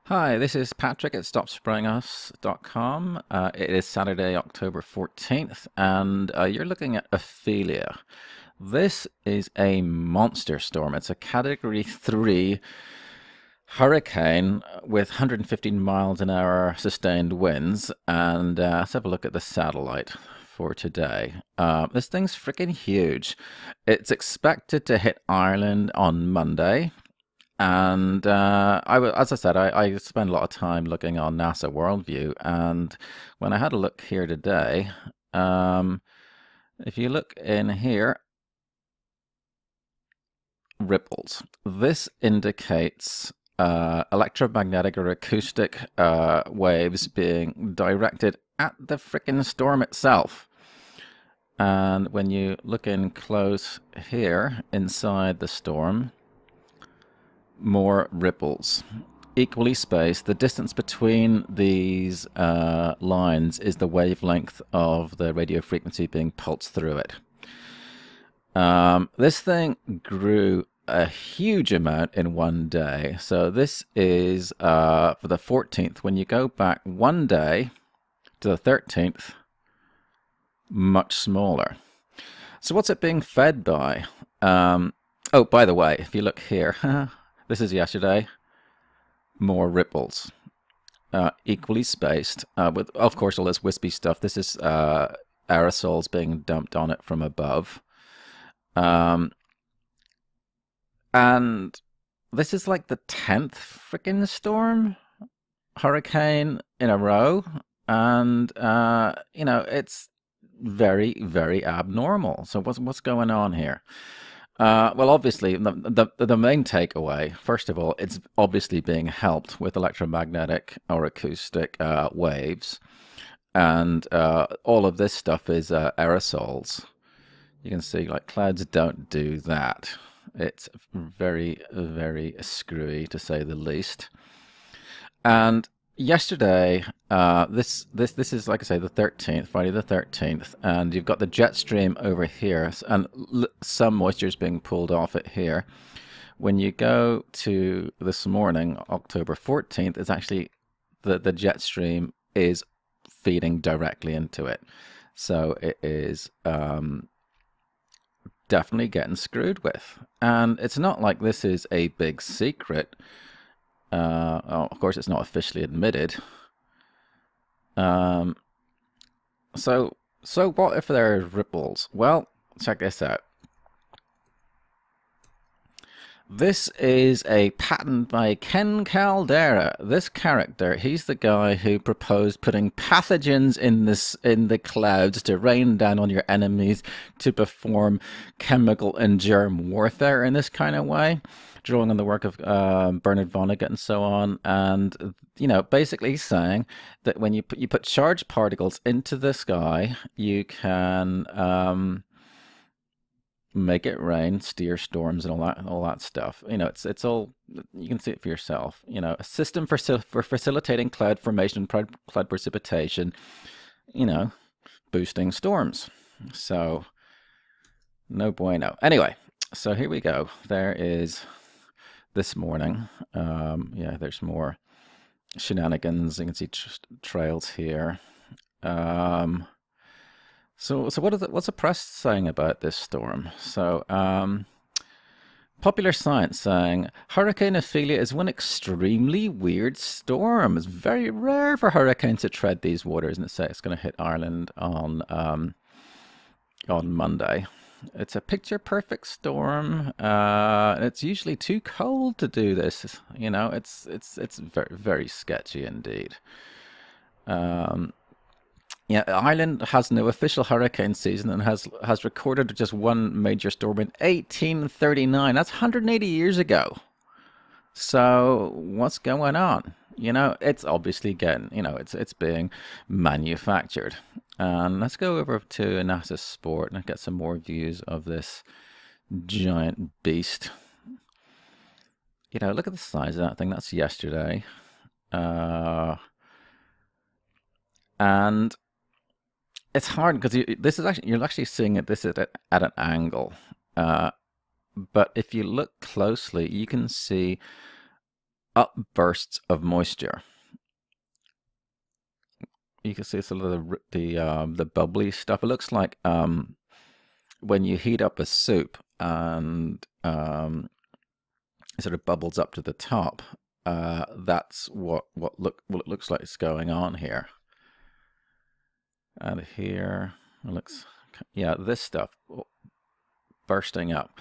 Hi, this is Patrick at StopSprayingUs.com. It is Saturday, October 14th, and you're looking at Ophelia. This is a monster storm. It's a Category 3 hurricane with 115 miles an hour sustained winds, and let's have a look at the satellite for today. This thing's freaking huge. It's expected to hit Ireland on Monday. And as I said, I spend a lot of time looking on NASA Worldview, and when I had a look here today, um, if you look in here, ripples. This indicates electromagnetic or acoustic waves being directed at the frickin' storm itself. And when you look in close here inside the storm, more ripples, equally spaced. The distance between these lines is the wavelength of the radio frequency being pulsed through it. This thing grew a huge amount in one day. So this is for the 14th. When you go back one day to the 13th, much smaller. So what's it being fed by? Oh, by the way, if you look here, this is yesterday. More ripples, equally spaced, with, of course, all this wispy stuff. This is aerosols being dumped on it from above. And this is like the 10th freaking storm, hurricane in a row. And, you know, it's very, very abnormal. So what's going on here? Well, obviously, the main takeaway, first of all, it's obviously being helped with electromagnetic or acoustic waves. And all of this stuff is aerosols. You can see, like, clouds don't do that. It's very, very screwy, to say the least. And yesterday, this is, like I say, the 13th, Friday the 13th, and you've got the jet stream over here, and some moisture is being pulled off it here. When you go to this morning, October 14th, it's actually the jet stream is feeding directly into it. So it is definitely getting screwed with. And it's not like this is a big secret. Of course, it's not officially admitted. So what if there are ripples? Well, check this out. This is a patent by Ken Caldera. This character, he's the guy who proposed putting pathogens in the clouds to rain down on your enemies to perform chemical and germ warfare in this kind of way, drawing on the work of Bernard Vonnegut and so on. And you know, basically saying that when you put charged particles into the sky, you can make it rain, steer storms, and all that stuff. You know, it's all, you can see it for yourself. You know, a system for facilitating cloud formation and cloud precipitation. You know, boosting storms. So no bueno. Anyway, so here we go. There is this morning. Yeah, there's more shenanigans. You can see trails here. So what's the press saying about this storm? So, Popular Science saying Hurricane Ophelia is one extremely weird storm. It's very rare for hurricanes to tread these waters, and it's going to hit Ireland on Monday. It's a picture-perfect storm. It's usually too cold to do this. You know, it's very, very sketchy indeed. Yeah, Ireland has no official hurricane season and has recorded just one major storm in 1839. That's 180 years ago. So what's going on? You know, it's obviously getting, you know, it's being manufactured. And let's go over to NASA Sport and get some more views of this giant beast. You know, look at the size of that thing. That's yesterday. And it's hard because you're actually seeing it at an angle, but if you look closely, you can see upbursts of moisture. You can see some of the bubbly stuff. It looks like when you heat up a soup and it sort of bubbles up to the top. That's what it looks like is going on here. And here it looks, yeah, this stuff bursting up.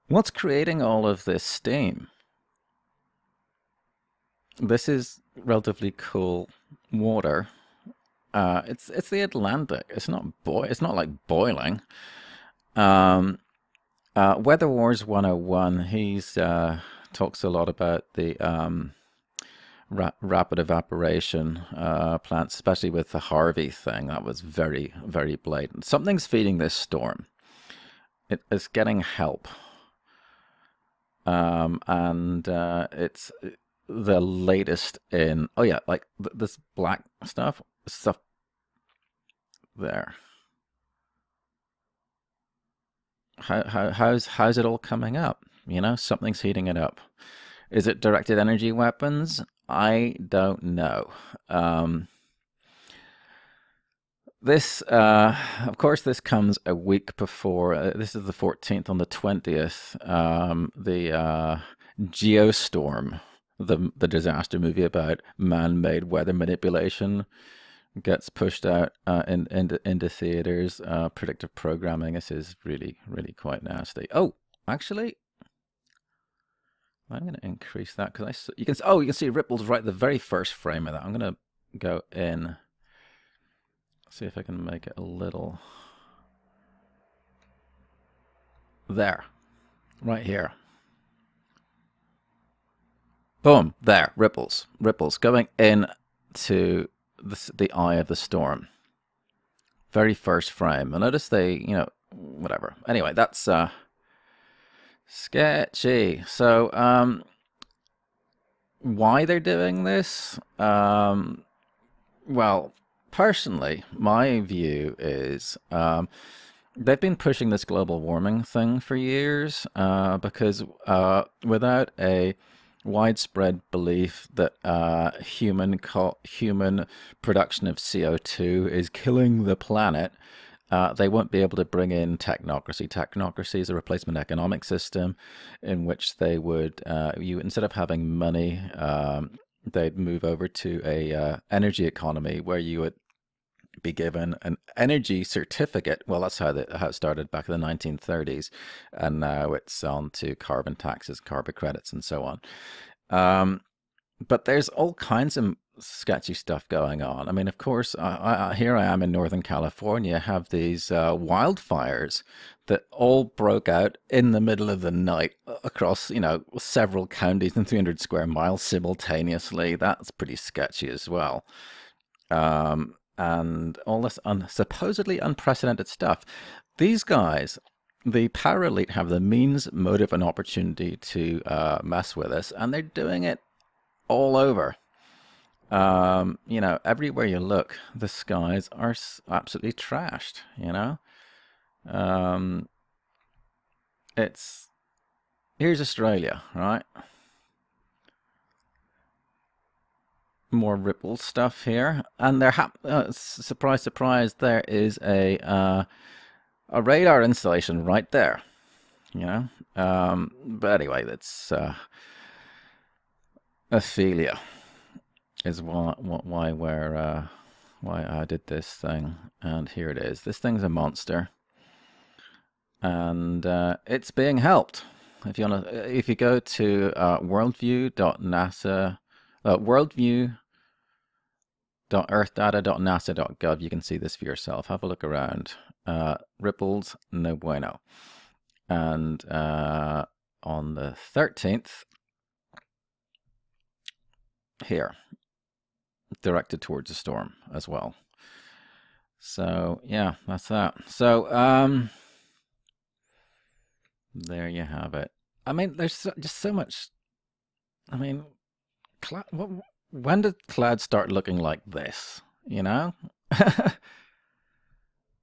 What's creating all of this steam? This is relatively cool water. It's the Atlantic. It's not like boiling. Weather Wars 101. He's talks a lot about the rapid evaporation plants, especially with the Harvey thing. That was very, very blatant. Something's feeding this storm. It is getting help. And it's the latest in, oh yeah, like this black stuff there. How's it all coming up? You know, something's heating it up. Is it directed energy weapons? I don't know. This, of course, this comes a week before. This is the 14th. On the 20th, the Geostorm, the disaster movie about man-made weather manipulation, gets pushed out into theaters. Predictive programming. This is really, really quite nasty. Oh, actually, I'm going to increase that because you can see ripples right at the very first frame of that. I'm going to go in. See if I can make it a little. There, right here. Boom, there, ripples going in to the eye of the storm. Very first frame. And notice whatever. Anyway, that's sketchy. So, why they're doing this? Well, personally, my view is they've been pushing this global warming thing for years because without a widespread belief that human production of CO2 is killing the planet, they won't be able to bring in technocracy. Technocracy is a replacement economic system in which they would, instead of having money, they'd move over to a energy economy where you would be given an energy certificate. Well, that's how it started back in the 1930s, and now it's on to carbon taxes, carbon credits, and so on. But there's all kinds of sketchy stuff going on. I mean, of course, here I am in Northern California, have these wildfires that all broke out in the middle of the night across, several counties and 300 square miles simultaneously. That's pretty sketchy as well. And all this supposedly unprecedented stuff. These guys, the power elite, have the means, motive, and opportunity to mess with us, and they're doing it all over. Everywhere you look, the skies are absolutely trashed. Here's Australia, right? More ripple stuff here, and surprise, surprise, there is a radar installation right there. But anyway, that's Ophelia is why I did this thing, and here it is. This thing's a monster, and it's being helped. If you go to worldview.earthdata.nasa.gov, you can see this for yourself. Have a look around. Ripples, no bueno. And on the 13th, here, directed towards the storm as well. So yeah, that's that. So there you have it. I mean, there's just so much. I mean, when did clouds start looking like this?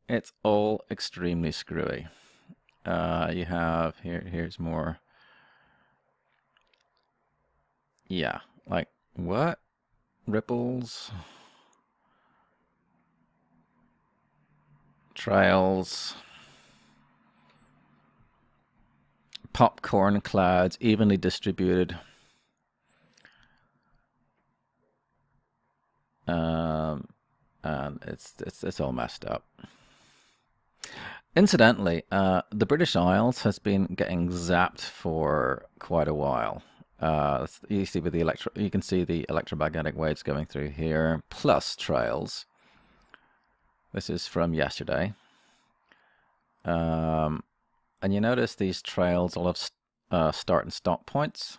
It's all extremely screwy. You have here's more. Yeah, like, what? Ripples, trails, popcorn clouds, evenly distributed. And it's all messed up. Incidentally, the British Isles has been getting zapped for quite a while. You see with the you can see the electromagnetic waves going through here, plus trails. This is from yesterday. And you notice these trails all have start and stop points.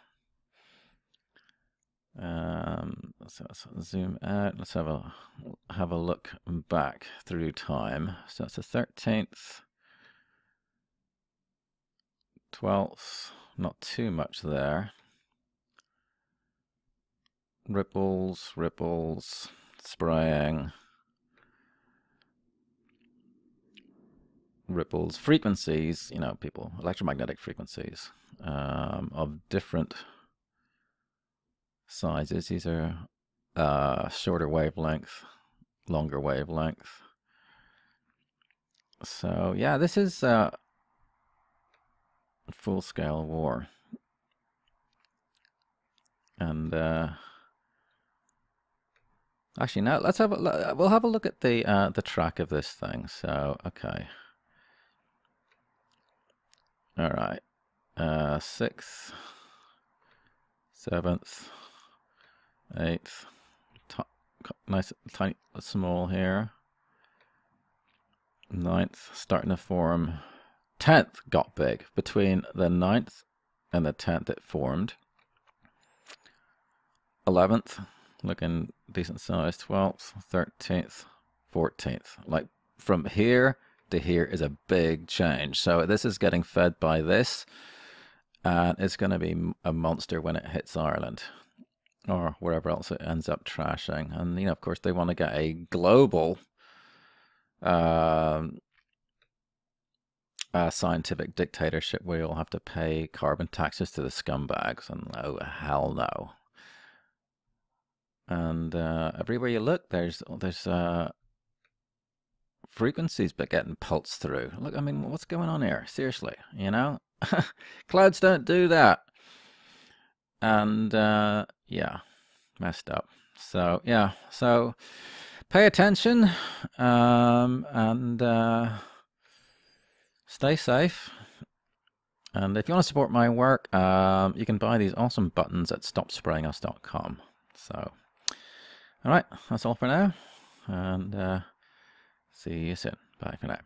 Let's zoom out. Let's have a look back through time. So it's the 13th, 12th. Not too much there. Ripples, ripples, spraying, ripples, frequencies. You know, people, electromagnetic frequencies of different sizes. These are shorter wavelength, longer wavelength. So yeah, this is full-scale war, and actually now we'll have a look at the track of this thing. So okay, all right, 6th, 7th, 8th, nice tiny small here. 9th starting to form. 10th got big. Between the 9th and the 10th it formed. 11th looking decent size. 12th, 13th, 14th. Like from here to here is a big change. So this is getting fed by this, and it's going to be a monster when it hits Ireland or wherever else it ends up trashing. And you know, of course, they want to get a global scientific dictatorship where you'll have to pay carbon taxes to the scumbags, and oh hell no. And everywhere you look, there's frequencies but getting pulsed through. Look, I mean, what's going on here? Seriously, you know, clouds don't do that. And yeah, messed up. So yeah, so pay attention and stay safe. And if you want to support my work, you can buy these awesome buttons at stopsprayingus.com. So, all right, that's all for now, and see you soon. Bye for now.